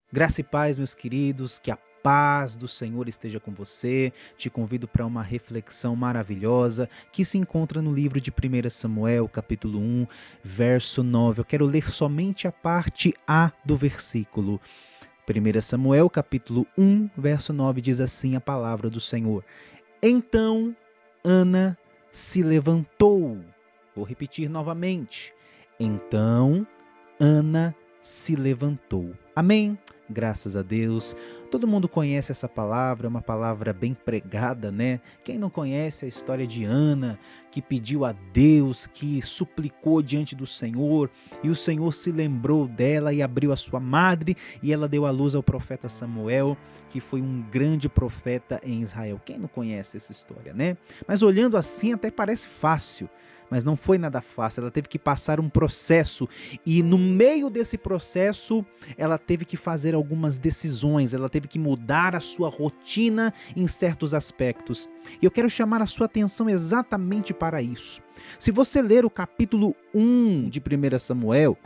Graça e paz, meus queridos, que a paz do Senhor esteja com você. Te convido para uma reflexão maravilhosa que se encontra no livro de 1 Samuel, capítulo 1, verso 9. Eu quero ler somente a parte A do versículo. 1 Samuel, capítulo 1, verso 9, diz assim a palavra do Senhor. Então Ana se levantou. Vou repetir novamente. Então Ana se levantou. Amém? Graças a Deus. Todo mundo conhece essa palavra, é uma palavra bem pregada, né? Quem não conhece a história de Ana, que pediu a Deus, que suplicou diante do Senhor, e o Senhor se lembrou dela e abriu a sua madre, e ela deu à luz ao profeta Samuel, que foi um grande profeta em Israel. Quem não conhece essa história, né? Mas olhando assim até parece fácil. Mas não foi nada fácil, ela teve que passar um processo e no meio desse processo ela teve que fazer algumas decisões, ela teve que mudar a sua rotina em certos aspectos. E eu quero chamar a sua atenção exatamente para isso. Se você ler o capítulo 1 de 1 Samuel,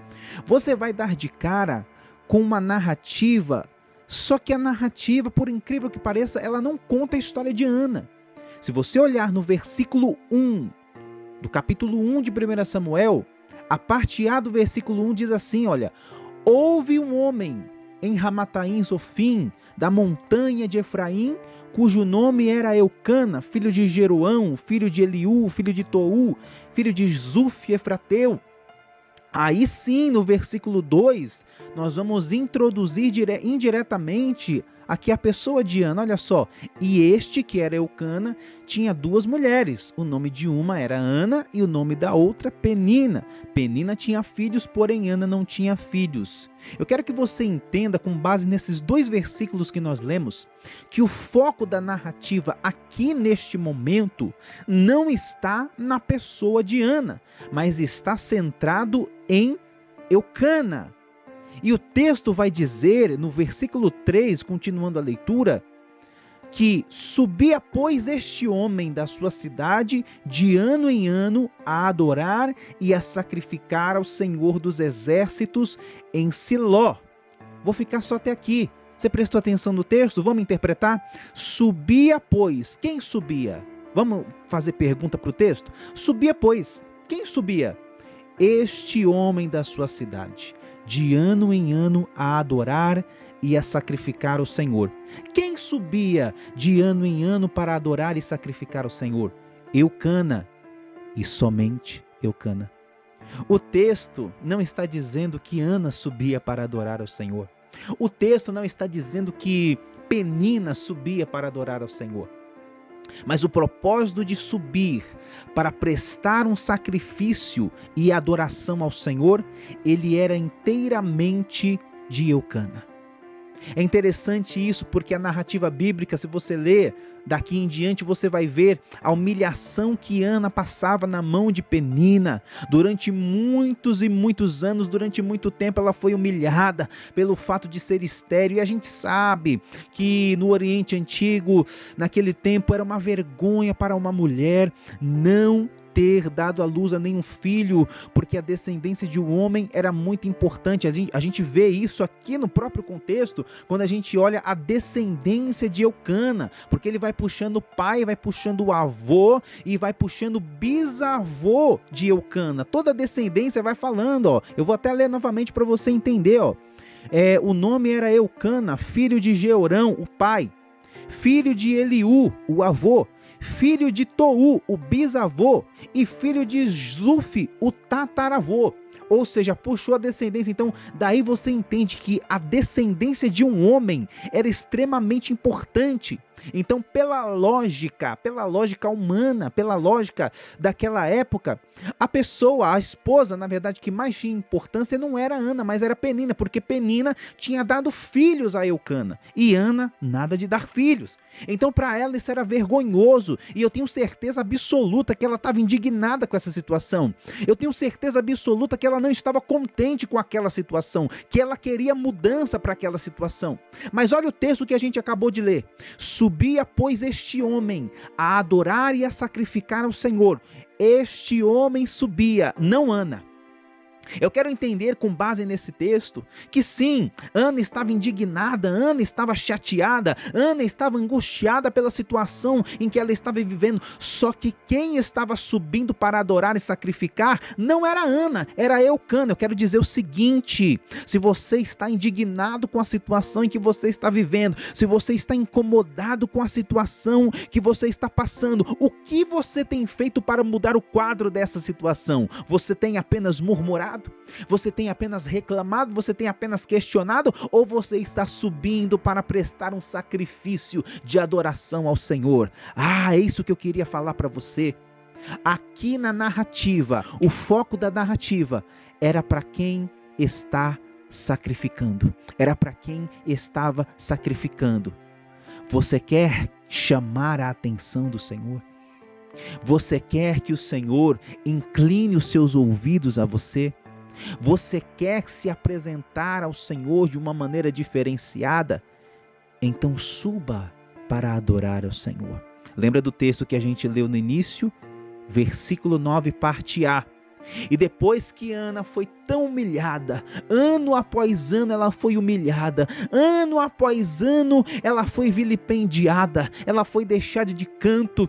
você vai dar de cara com uma narrativa, só que a narrativa, por incrível que pareça, ela não conta a história de Ana. Se você olhar no versículo 1, do capítulo 1 de 1 Samuel, a parte A do versículo 1 diz assim, olha: houve um homem em Ramataim Zofim, da montanha de Efraim, cujo nome era Eucana, filho de Jeroão, filho de Eliú, filho de Tou, filho de Zuf Efrateu. Aí sim, no versículo 2, nós vamos introduzir indiretamente aqui a pessoa de Ana, olha só. E este, que era Eucana, tinha duas mulheres. O nome de uma era Ana e o nome da outra Penina. Penina tinha filhos, porém Ana não tinha filhos. Eu quero que você entenda, com base nesses dois versículos que nós lemos, que o foco da narrativa aqui neste momento não está na pessoa de Ana, mas está centrado em Eucana. E o texto vai dizer, no versículo 3, continuando a leitura, que subia, pois, este homem da sua cidade de ano em ano a adorar e a sacrificar ao Senhor dos Exércitos em Siló. Vou ficar só até aqui. Você prestou atenção no texto? Vamos interpretar? Subia, pois. Quem subia? Vamos fazer pergunta para o texto? Subia, pois. Quem subia? Este homem da sua cidade, de ano em ano a adorar e a sacrificar ao Senhor. Quem subia de ano em ano para adorar e sacrificar ao Senhor? Eucana, e somente Eucana. O texto não está dizendo que Ana subia para adorar ao Senhor. O texto não está dizendo que Penina subia para adorar ao Senhor. Mas o propósito de subir para prestar um sacrifício e adoração ao Senhor, ele era inteiramente de Eucana. É interessante isso porque a narrativa bíblica, se você ler daqui em diante, você vai ver a humilhação que Ana passava na mão de Penina. Durante muitos e muitos anos, durante muito tempo, ela foi humilhada pelo fato de ser estéril. E a gente sabe que no Oriente Antigo, naquele tempo, era uma vergonha para uma mulher não ter dado à luz a nenhum filho, porque a descendência de um homem era muito importante. A gente vê isso aqui no próprio contexto, quando a gente olha a descendência de Eucana, porque ele vai puxando o pai, vai puxando o avô e vai puxando o bisavô de Eucana. Toda a descendência vai falando, ó. Eu vou até ler novamente para você entender, ó. O nome era Eucana, filho de Jeorão, o pai, filho de Eliú, o avô, filho de Tou, o bisavô, e filho de Zuf, o tataravô. Ou seja, puxou a descendência. Então, daí você entende que a descendência de um homem era extremamente importante. Então, pela lógica humana, pela lógica daquela época, a pessoa, a esposa, na verdade, que mais tinha importância não era Ana, mas era Penina, porque Penina tinha dado filhos a Eucana e Ana nada de dar filhos. Então, para ela isso era vergonhoso, e eu tenho certeza absoluta que ela estava indignada com essa situação. Eu tenho certeza absoluta que ela não estava contente com aquela situação, que ela queria mudança para aquela situação. Mas olha o texto que a gente acabou de ler. Subia, pois, este homem a adorar e a sacrificar ao Senhor. Este homem subia, não Ana. Eu quero entender, com base nesse texto, que sim, Ana estava indignada, Ana estava chateada, Ana estava angustiada pela situação em que ela estava vivendo. Só que quem estava subindo para adorar e sacrificar não era Ana, era Eucana. Eu quero dizer o seguinte: se você está indignado com a situação em que você está vivendo, se você está incomodado com a situação que você está passando, o que você tem feito para mudar o quadro dessa situação? Você tem apenas murmurado? Você tem apenas reclamado? Você tem apenas questionado? Ou você está subindo para prestar um sacrifício de adoração ao Senhor? É isso que eu queria falar para você. Aqui na narrativa, o foco da narrativa era para quem está sacrificando. Era para quem estava sacrificando. Você quer chamar a atenção do Senhor? Você quer que o Senhor incline os seus ouvidos a você? Você quer se apresentar ao Senhor de uma maneira diferenciada? Então suba para adorar ao Senhor. Lembra do texto que a gente leu no início? Versículo 9, parte A. E depois que Ana foi tão humilhada, ano após ano ela foi humilhada, ano após ano ela foi vilipendiada, ela foi deixada de canto.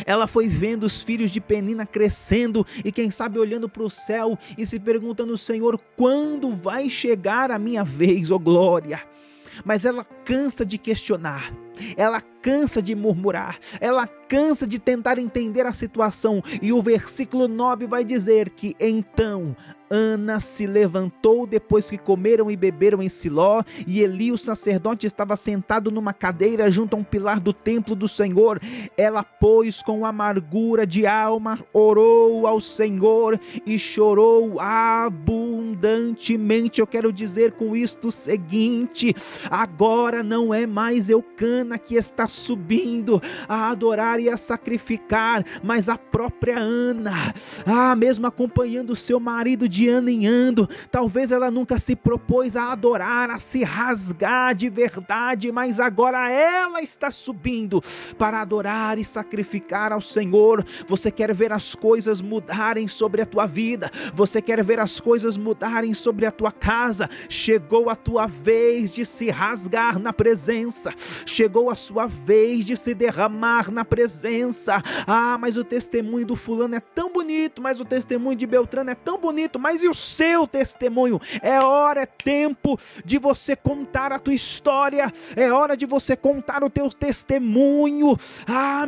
Ela foi vendo os filhos de Penina crescendo e quem sabe olhando para o céu e se perguntando: Senhor, quando vai chegar a minha vez, ó glória? Mas ela cansa de questionar, ela cansa de murmurar, ela cansa de tentar entender a situação. E o versículo 9 vai dizer que então Ana se levantou depois que comeram e beberam em Siló, e Eli, o sacerdote, estava sentado numa cadeira junto a um pilar do templo do Senhor. Ela, pois, com amargura de alma, orou ao Senhor e chorou abundantemente. Eu quero dizer com isto o seguinte: agora não é mais Eucana que está subindo a adorar e a sacrificar, mas a própria Ana, mesmo acompanhando o seu marido de ano em ano. Talvez ela nunca se propôs a adorar, a se rasgar de verdade, mas agora ela está subindo para adorar e sacrificar ao Senhor. Você quer ver as coisas mudarem sobre a tua vida? Você quer ver as coisas mudarem sobre a tua casa? Chegou a tua vez de se rasgar na presença. Chegou a sua vez de se derramar na presença. Mas o testemunho do fulano é tão bonito, mas o testemunho de Beltrano é tão bonito, mas e o seu testemunho? É hora, é tempo de você contar a tua história, é hora de você contar o teu testemunho.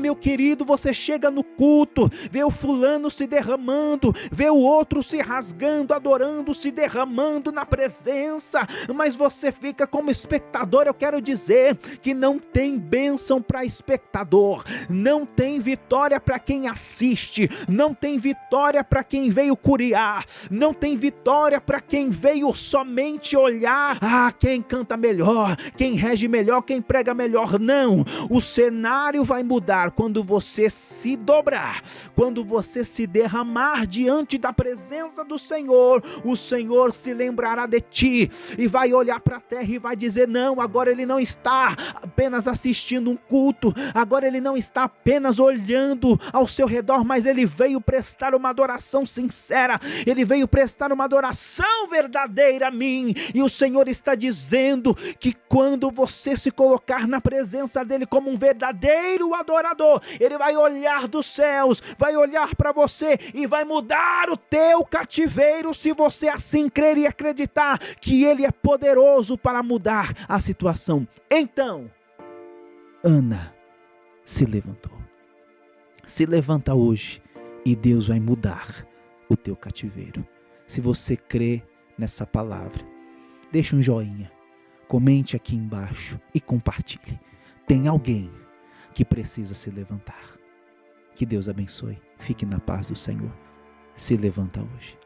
Meu querido, você chega no culto, vê o fulano se derramando, vê o outro se rasgando, adorando, se derramando na presença, mas você fica como espectador. Eu quero dizer que não tem bênção para espectador, não tem vitória para quem assiste, não tem vitória para quem veio curiar, não tem vitória para quem veio somente olhar quem canta melhor, quem rege melhor, quem prega melhor. Não, o cenário vai mudar quando você se dobrar, quando você se derramar diante da presença do Senhor. O Senhor se lembrará de ti e vai olhar para a terra e vai dizer: não, agora ele não está apenas assistindo um culto, agora ele não está apenas olhando ao seu redor, mas ele veio prestar uma adoração sincera, ele veio prestar uma adoração verdadeira a mim. E o Senhor está dizendo que quando você se colocar na presença dele como um verdadeiro adorador, ele vai olhar dos céus, vai olhar para você e vai mudar o teu cativeiro, se você assim crer e acreditar que ele é poderoso para mudar a situação. Então Ana se levantou. Se levanta hoje e Deus vai mudar o teu cativeiro. Se você crê nessa palavra, deixa um joinha, comente aqui embaixo e compartilhe. Tem alguém que precisa se levantar. Que Deus abençoe. Fique na paz do Senhor. Se levanta hoje.